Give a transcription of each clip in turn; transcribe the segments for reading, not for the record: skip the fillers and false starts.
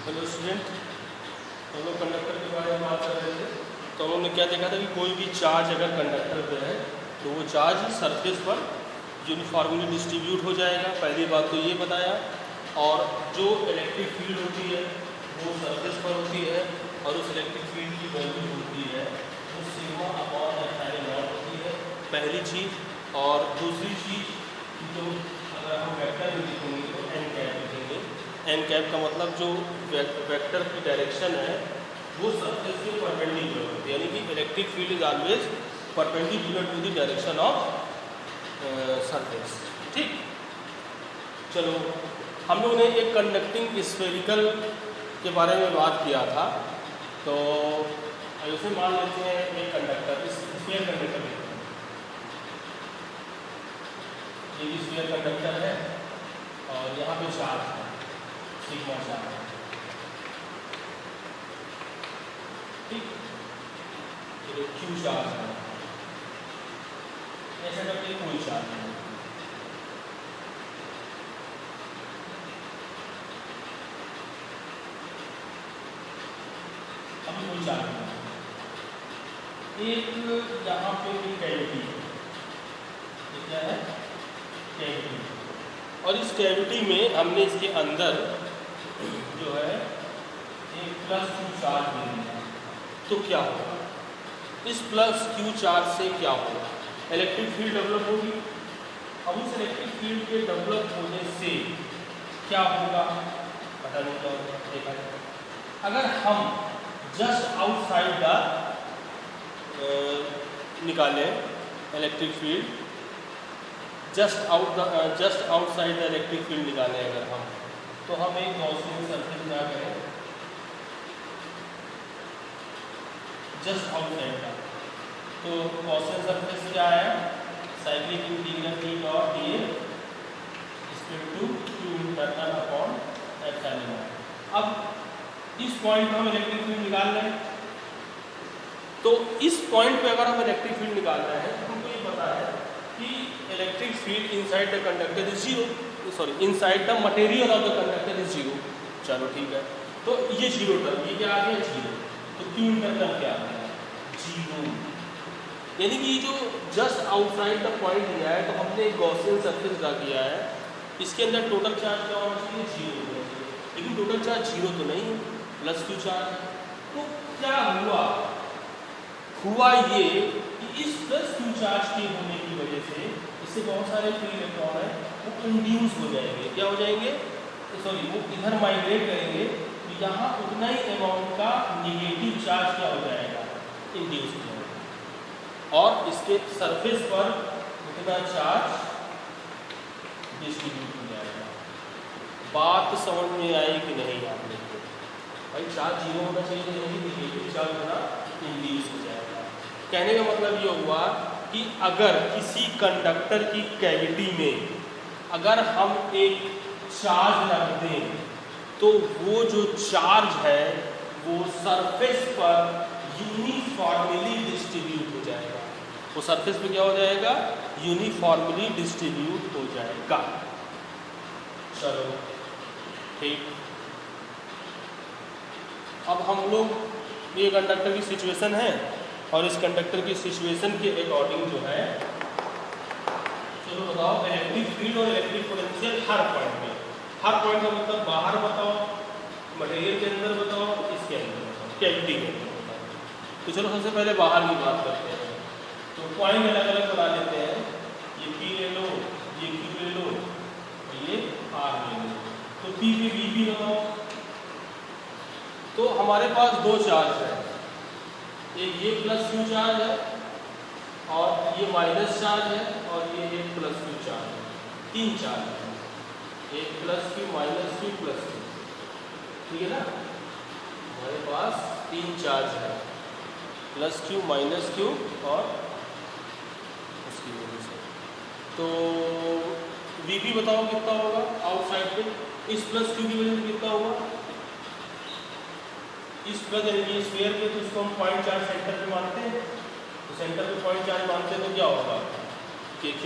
Hello student, हम लोग conductor के बारे में बात कर रहे थे। तो हम लोग ने क्या देखा था कि कोई भी चार्ज अगर कंडक्टर पे है तो वो चार्ज सरफेस पर यूनिफॉर्मली डिस्ट्रीब्यूट हो जाएगा। पहली बात तो ये बताया। और जो इलेक्ट्रिक फील्ड होती है वो सरफेस पर होती है और उस इलेक्ट्रिक फील्ड की वैल्यू होती है वो सिग्मा अपॉन एप्सिलॉन नॉट होती है, पहली चीज़। और दूसरी चीज़ जो अगर हम वेक्टर में लिखेंगे तो एन कैप लिखेंगे। एन कैप का मतलब जो वेक्टर की डायरेक्शन है वो सरफेस के परपेंडिकुलर होती है, यानी कि electric field is always perpendicular to the direction of surface. ठीक, चलो हम लोग ने एक कंडक्टिंग स्फेरिकल के बारे में बात किया था। तो ऐसे मान लेते हैं एक कंडक्टर, इस स्फीयर कंडक्टर ये स्फीयर कंडक्टर है और यहाँ पे चार्ज है सिग्मा चार्ज। ठीक, ये क्यू चार्ज है, ऐसा करके कोई चार्ज है। अभी कोई चार्ज है, एक यहाँ पे भी कैविटी है, ये क्या है कैविटी, और इस कैविटी में हमने इसके अंदर जो है एक प्लस क्यू चार्ज दे दिया। तो क्या होगा इस प्लस क्यू चार्ज से? क्या होगा? इलेक्ट्रिक फील्ड डेवलप होगी। अब उस इलेक्ट्रिक फील्ड के डेवलप होने से क्या होगा पता नहीं क्या होगा, देखा जाए। अगर हम जस्ट आउटसाइड द निकालें electric field, just outside the electric field निकालें अगर हम, तो हम एक गॉसियन सरफेस क्या करें, जस्ट आउटसाइड का। तो गॉसियन सरफेस क्या है, cyclic integral E dot dA equal to Q internal upon epsilon naught. अब इस पॉइंट पर हम इलेक्ट्रिक फील्ड निकाल रहे हैं। तो इस पॉइंट पे अगर हम इलेक्ट्रिक फील्ड निकाल रहे हैं तो हमको ये पता है कि electric field inside the conductor is zero, sorry inside the material of the conductor is zero. चलो ठीक है, तो ये जीरो टर्म, ये क्या आ गया जीरो, तो क्यू इंटरनल क्या आ गया जीरो। यानी कि जो जस्ट आउटसाइड द पॉइंट दिया है तो हमने एक गॉसियन सरफेस ड्रा किया है, इसके अंदर टोटल चार्ज क्या होना चाहिए जीरो होना चाहिए, लेकिन टोटल चार्ज जीरो तो नहीं है, प्लस क्यू चार्ज। तो क्या हुआ ये कि इस प्लस क्यू चार्ज के होने की वजह से इससे बहुत सारे फ्री इलेक्ट्रॉन है वो इंड्यूस हो जाएंगे। क्या हो जाएंगे, सॉरी वो इधर माइग्रेट करेंगे, तो यहाँ उतना ही अमाउंट का निगेटिव चार्ज क्या हो जाएगा इंड्यूस हो जाएगा, और इसके सरफेस पर उतना चार्ज डिस्ट्रीब्यूट हो जाएगा। बात समझ में आई कि नहीं आपने? भाई चार्ज जीरो होना चाहिए, नहीं निगेटिव चार्ज होना इंड्यूस हो जाएगा। कहने का मतलब ये हुआ कि अगर किसी कंडक्टर की कैविटी में अगर हम एक चार्ज रख दें तो वो जो चार्ज है वो सरफेस पर यूनिफॉर्मली डिस्ट्रीब्यूट हो जाएगा। वो सरफेस पे क्या हो जाएगा, यूनिफॉर्मली डिस्ट्रीब्यूट हो जाएगा। चलो ठीक, अब हम लोग ये कंडक्टर की सिचुएशन है और इस कंडक्टर की सिचुएशन के अकॉर्डिंग जो है, चलो बताओ इलेक्ट्रिक फील्ड और इलेक्ट्रिक पोटेंशियल हर पॉइंट पे, हर पॉइंट का मतलब बाहर बताओ, मटेरियल के अंदर बताओ, इसके अंदर बताओ, कैविटी के अंदर बताओ। तो चलो सबसे पहले बाहर की बात करते हैं। तो पॉइंट अलग अलग बना लेते हैं, ये P ले लो, ये Q ले लो, ये R ले लो। तो P पे V बताओ। तो हमारे पास दो चार्ज है, एक ये प्लस क्यू चार्ज है और ये माइनस चार्ज है, और ये एक प्लस क्यू चार्ज है। तीन चार्ज है, एक plus Q minus Q plus Q, ठीक है ना। हमारे पास तीन चार्ज है, प्लस क्यू माइनस क्यू और उसकी वजह से। तो Vp बताओ कितना होगा आउटसाइड पे, इस प्लस क्यू की वजह से कितना होगा, इस प्लस यानी स्फीयर पे, तो इसको हम पॉइंट चार्ज सेंटर पे मानते हैं। तो सेंटर पे पॉइंट चार्ज मानते हैं तो क्या होगा KQ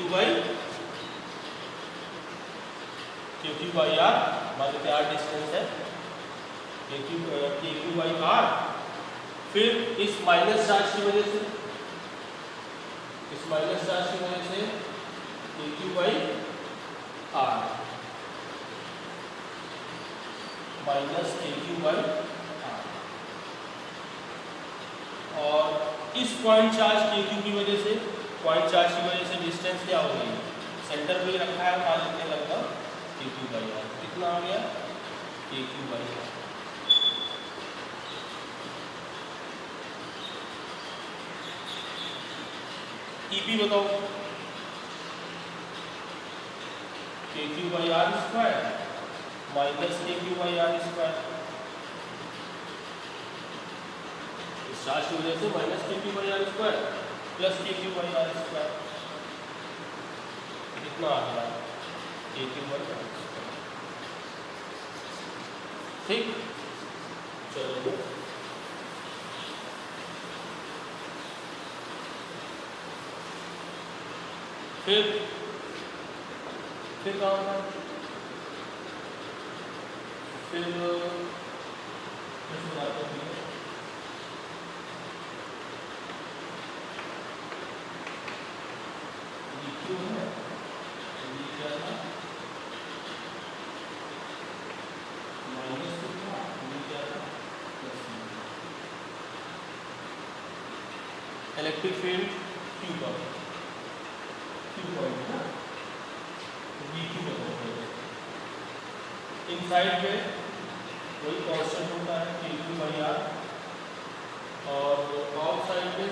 बाई आर, मान लीजिए आर डिस्टेंस है, के क्यू बाई आर। फिर इस माइनस चार्ज की वजह से, इस माइनस चार्ज की वजह से के Q by are minus K Q by are. और इस पॉइंट चार्ज के क्यू की वजह से, पॉइंट चार्ज की वजह से डिस्टेंस क्या हो गई, सेंटर पे रखा है, मान लेते हैं लगभग के क्यू बाई आर। कितना आ गया, के क्यू बाई आर। ईपी बताओ, K Q by R square minus K Q by R square. इस चार्ज की वजह से minus K Q by R square plus K Q by R square. कितना आ गया, के क्यू बाई आर स्क्वायर। ठीक, चलो फिर क्या होगा, फिर इलेक्ट्रिक फील्ड क्यू का क्यू पॉइंट है वी क्यू बताओ। इनसाइड में वही कांस्टेंट होता है के क्यू बाई आर, और आउटसाइड में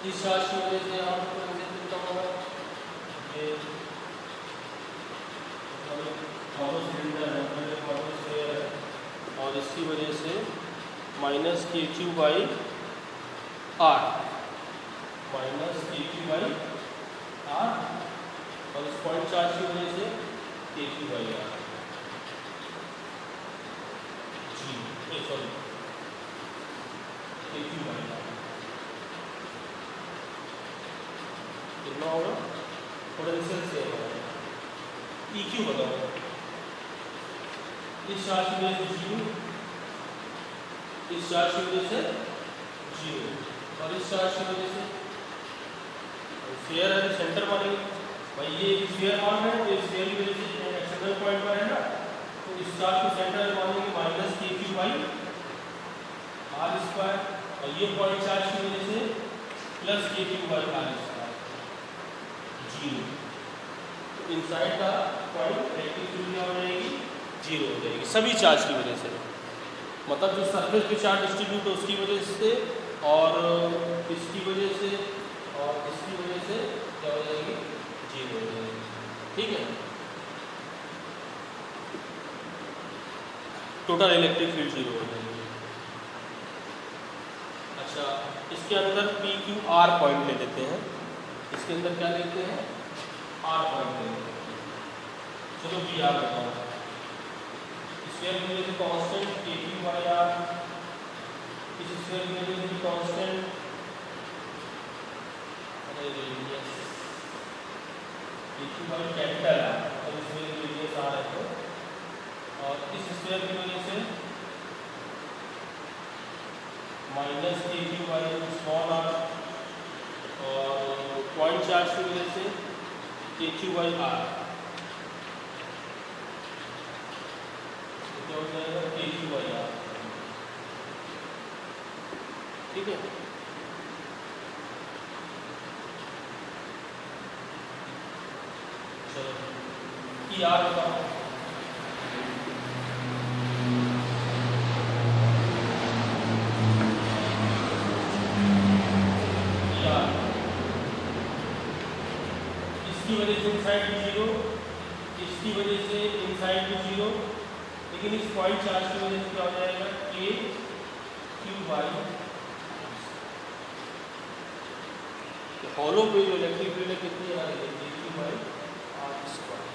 इस चार्ज की वजह से आप कितना होगा, ये हॉलो सिलेंडर है, हॉलो स्फीयर है, और इसकी वजह से minus K Q by are, minus K Q by are, और इस पॉइंट चार्ज की वजह से के Q by R G, sorry के क्यू बाई आर। कितना होगा, पोटेंशियल से ई क्यू बताओ। इस चार्ज की वजह से जीरो, इस चार्ज की वजह से जीरो, और इस चार्ज की वजह से स्फीयर है, सेंटर मानेंगे भाई, ये स्फीयर मान है तो स्फीयर की वजह से एक्सटर्नल पॉइंट पर है ना, तो इस चार्ज को सेंटर मानेंगे minus K Q by R square, और ये पॉइंट चार्ज की वजह से plus K Q by R square zero. तो इनसाइड का पॉइंट इलेक्ट्रिक फील्ड क्या हो जाएगी, जीरो हो जाएगी सभी चार्ज की वजह से, मतलब जो सरफेस पे चार्ज डिस्ट्रीब्यूट है उसकी वजह से, और इसकी वजह से, और इसकी वजह से क्या हो जाएगी, जीरो हो जाएगी। ठीक है, टोटल इलेक्ट्रिक फील्ड जीरो हो जाएगी। अच्छा, इसके अंदर पी क्यू आर पॉइंट ले लेते हैं, इसके अंदर क्या लेते हैं, आर पॉइंट ले लेते हैं। चलो पी आर बताओ, स्फीयर की वजह से कांस्टेंट के क्यू बाई आर, इस स्फीयर की वजह से कांस्टेंट रेडियस के क्यू बाई कैपिटल आर, और इसमें रेडियस आर है तो, और इस स्फीयर की वजह से minus K Q by small are, और पॉइंट चार्ज की वजह से के क्यू बाई आर, क्या हो जाएगा, के क्यू बाई आर। ठीक है, चलो ई आर बताओ। इसकी वजह से इनसाइड भी जीरो, इसकी वजह से इनसाइड भी जीरो, लेकिन इस पॉइंट चार्ज की वजह से क्या हो जाएगा, के क्यू बाई। हॉलो पे जो इलेक्ट्रिक फील्ड है कितनी आ रही है, के क्यू बाई आर स्क्वायर।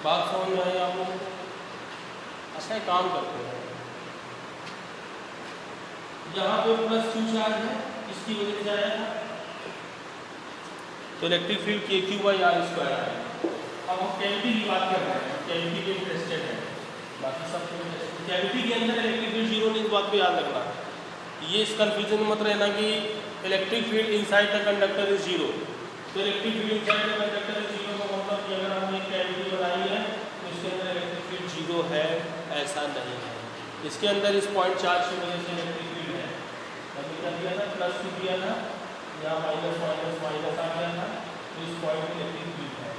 बात समझ में आई आप लोगों को? अच्छा, काम करते हैं, यहाँ पे प्लस क्यू चार्ज है, इसकी वजह से आएगा तो इलेक्ट्रिक फील्ड के क्यू बाई आर स्क्वायर आएगा। अब हम कैविटी की बात कर रहे हैं, कैविटी में इंटरेस्टेड है, बाकी सब कैविटी के अंदर इलेक्ट्रिक फील्ड जीरो नहीं, इस बात को याद रखना। ये इस कंफ्यूजन में मत रहना कि electric field inside the conductor is zero. तो electric field inside the conductor is zero का मतलब कि अगर हमने एक कैविटी बनाई है तो इसके अंदर इलेक्ट्रिक फील्ड जीरो है, ऐसा नहीं है। इसके अंदर इस पॉइंट चार्ज की वजह से इलेक्ट्रिक फील्ड है। अभी क्या दिया था, प्लस टू दिया था, यहाँ माइनस माइनस माइनस आ गया था, तो इस पॉइंट में इलेक्ट्रिक फील्ड है।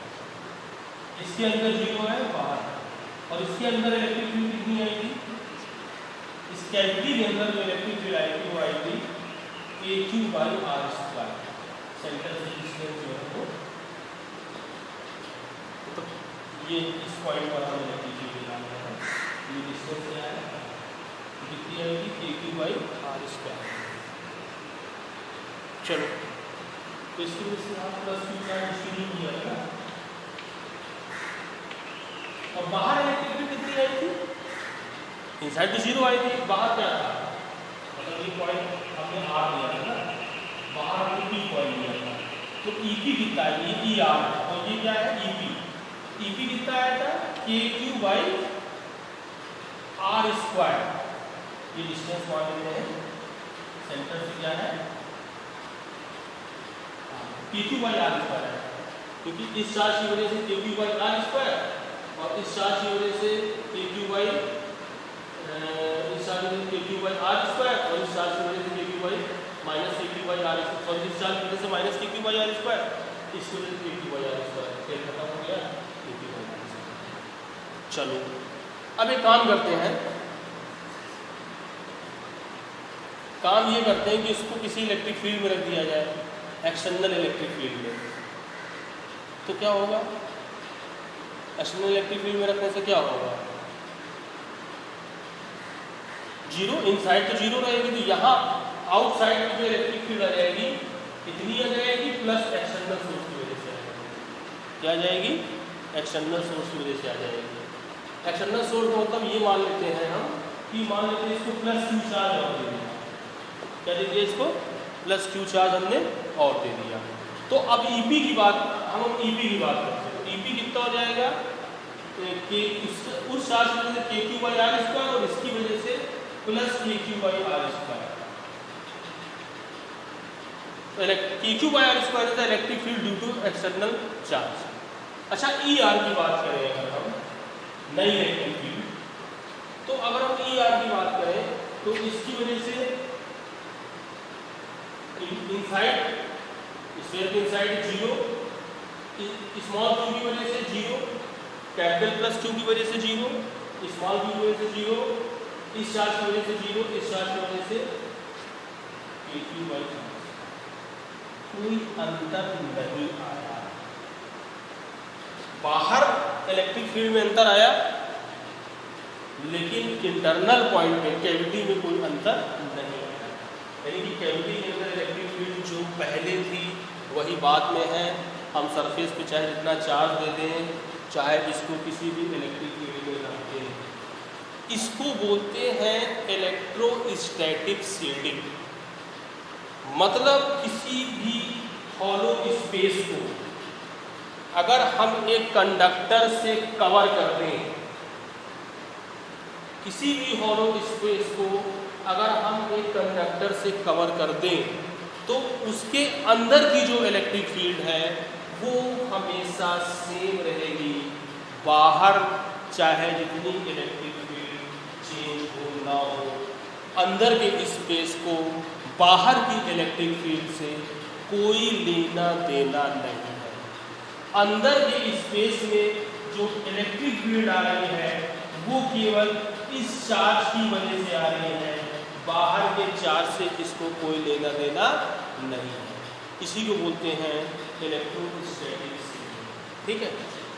इसके अंदर जीरो है, बाहर। और इसके अंदर इलेक्ट्रिक फील्ड कितनी आएगी, इस कैविटी के अंदर जो इलेक्ट्रिक फील्ड आएगी वो आएगी AQ/r²। सेंटर से डिस्टेंस जो है वो, तो ये इस पॉइंट पर हम इलेक्ट्रिक फील्ड निकालना है। ये डिस्टेंस क्या है, कितनी आएगी, AQ/r²। चलो, तो इसकी वजह से आप प्लस क्यू का डिस्ट्रीब्यूट किया है ना। और बाहर इलेक्ट्रिक फील्ड कितनी आई थी, इनसाइड तो जीरो आई थी, बाहर क्या था, मतलब ये पॉइंट हमने आर दिया था ना, बाहर हमने पी पॉइंट दिया था। तो ईपी कितना है, ये ई आर, और ये क्या है, ईपी। ईपी कितना आया था, KQ/r²। ये डिस्टेंस मान लेते हैं, सेंटर से क्या है, KQ/r² है, क्योंकि इस चार्ज की वजह से KQ/r² और इस चार्ज की वजह से KQ/r² और इस चार्ज की वजह से KQ/r², और इस चार्ज की वजह से KQ/r², इसकी वजह से KQ/r²। फिर खत्म हो गया KQ/r²। चलो, अब एक काम करते हैं, काम ये करते हैं कि इसको किसी इलेक्ट्रिक फील्ड में रख दिया जाए, एक्सटर्नल इलेक्ट्रिक फील्ड में। तो क्या होगा, एक्सटर्नल इलेक्ट्रिक फील्ड में रखने से क्या होगा, जीरो, इनसाइड तो जीरो रहेगी, तो यहाँ आउटसाइड की जो इलेक्ट्रिक फील्ड आ जाएगी कितनी आ जाएगी, प्लस एक्सटर्नल सोर्स की वजह से आ जाएगी। क्या आ जाएगी, एक्सटर्नल सोर्स की वजह से आ जाएगी। एक्सटर्नल सोर्स का मतलब ये मान लेते हैं हम कि मान लेते हैं इसको प्लस क्यू चार्ज और दे दिया। क्या दे दिया, इसको प्लस क्यू चार्ज हमने और दे दिया। तो अब ईपी की बात, हम ईपी की बात करते हैं। ईपी कितना हो जाएगा, कि उस चार्ज की वजह से KQ/r² और इसकी वजह से plus KQ/r²। KQ/r² is the electric field due to external charge. अच्छा, ER की बात करें अगर हम, नई इलेक्ट्रिक फील्ड, तो अगर हम ER की बात करें तो इसकी वजह से इनसाइड, स्फीयर के इनसाइड जीरो, स्मॉल क्यू की वजह से जीरो, कैपिटल प्लस क्यू की वजह से जीरो, स्मॉल क्यू की वजह से जीरो, इस चार्ज की वजह से जीरो, इस चार्ज की वजह से KQ/r। कोई अंतर नहीं आया, बाहर इलेक्ट्रिक फील्ड में अंतर आया, लेकिन इंटरनल पॉइंट में, कैविटी में कोई अंतर नहीं आया। यानी कि कैविटी के अंदर इलेक्ट्रिक फील्ड जो पहले थी वही बाद में है। हम सरफेस पे चाहे जितना चार्ज दे दें, चाहे इसको किसी भी इलेक्ट्रिक फील्ड में रख दें, इसको बोलते हैं इलेक्ट्रोस्टैटिक शील्डिंग। मतलब किसी भी हॉलो स्पेस को अगर हम एक कंडक्टर से कवर कर दें, किसी भी हॉलो स्पेस को अगर हम एक कंडक्टर से कवर कर दें, तो उसके अंदर की जो इलेक्ट्रिक फील्ड है वो हमेशा सेम रहेगी। बाहर चाहे जितनी इलेक्ट्रिक फील्ड चेंज हो ना हो, अंदर के स्पेस को बाहर की इलेक्ट्रिक फील्ड से कोई लेना देना नहीं है। अंदर के स्पेस में जो इलेक्ट्रिक फील्ड आ रही है वो केवल इस चार्ज की वजह से आ रही है, बाहर के चार्ज से इसको कोई लेना देना नहीं है। इसी को बोलते हैं इलेक्ट्रोस्टैटिक शील्डिंग। ठीक है,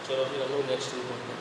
चलो फिर हम लोग नेक्स्ट करते हैं।